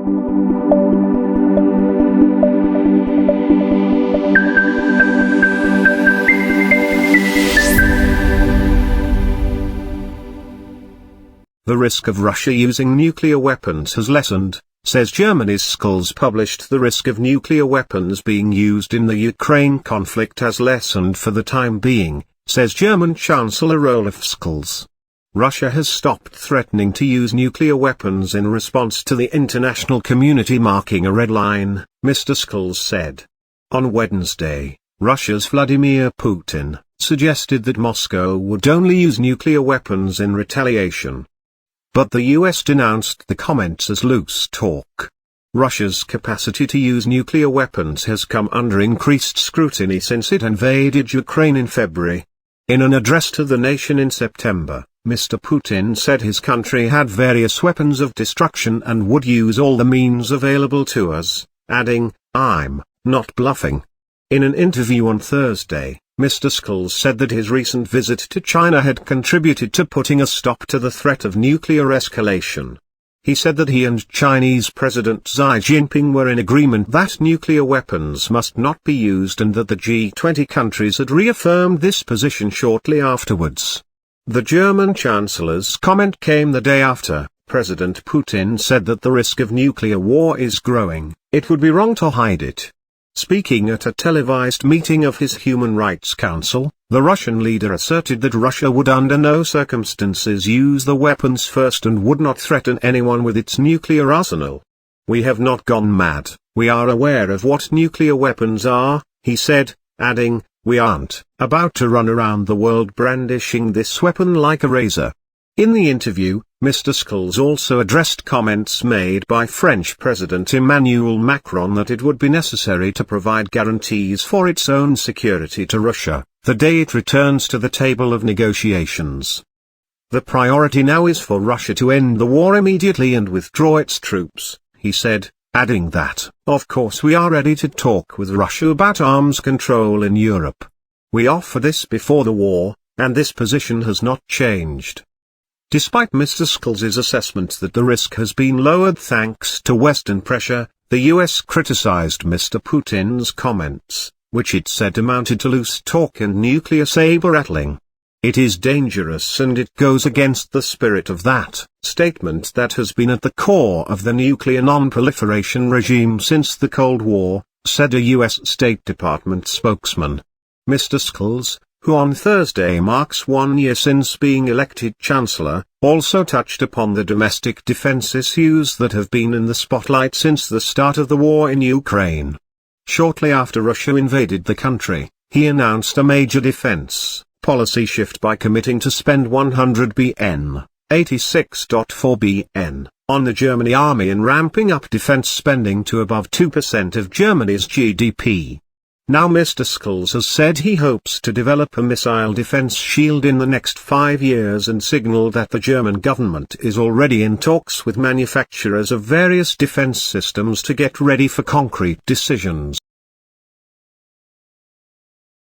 The risk of Russia using nuclear weapons has lessened, says Germany's Scholz. Published the risk of nuclear weapons being used in the Ukraine conflict has lessened for the time being, says German Chancellor Olaf Scholz. Russia has stopped threatening to use nuclear weapons in response to the international community marking a red line, Mr. Scholz said. On Wednesday, Russia's Vladimir Putin suggested that Moscow would only use nuclear weapons in retaliation. But the US denounced the comments as loose talk. Russia's capacity to use nuclear weapons has come under increased scrutiny since it invaded Ukraine in February. In an address to the nation in September, Mr. Putin said his country had various weapons of destruction and would use all the means available to us, adding, "I'm not bluffing." In an interview on Thursday, Mr. Scholz said that his recent visit to China had contributed to putting a stop to the threat of nuclear escalation. He said that he and Chinese President Xi Jinping were in agreement that nuclear weapons must not be used and that the G20 countries had reaffirmed this position shortly afterwards. The German Chancellor's comment came the day after President Putin said that the risk of nuclear war is growing. It would be wrong to hide it. Speaking at a televised meeting of his Human Rights Council, the Russian leader asserted that Russia would under no circumstances use the weapons first and would not threaten anyone with its nuclear arsenal. "We have not gone mad, we are aware of what nuclear weapons are," he said, adding, "We aren't about to run around the world brandishing this weapon like a razor." In the interview, Mr. Scholz also addressed comments made by French President Emmanuel Macron that it would be necessary to provide guarantees for its own security to Russia, the day it returns to the table of negotiations. "The priority now is for Russia to end the war immediately and withdraw its troops," he said, adding that, "Of course we are ready to talk with Russia about arms control in Europe. We offered this before the war, and this position has not changed." Despite Mr. Scholz's assessment that the risk has been lowered thanks to Western pressure, the US criticized Mr. Putin's comments, which it said amounted to loose talk and nuclear saber-rattling. "It is dangerous and it goes against the spirit of that statement that has been at the core of the nuclear non-proliferation regime since the Cold War," said a US State Department spokesman. Mr. Scholz, who on Thursday marks 1 year since being elected Chancellor, also touched upon the domestic defense issues that have been in the spotlight since the start of the war in Ukraine. Shortly after Russia invaded the country, he announced a major defense policy shift by committing to spend 100 billion, $86.4 billion, on the German army and ramping up defense spending to above 2% of Germany's GDP. Now Mr. Scholz has said he hopes to develop a missile defense shield in the next 5 years and signaled that the German government is already in talks with manufacturers of various defense systems to get ready for concrete decisions.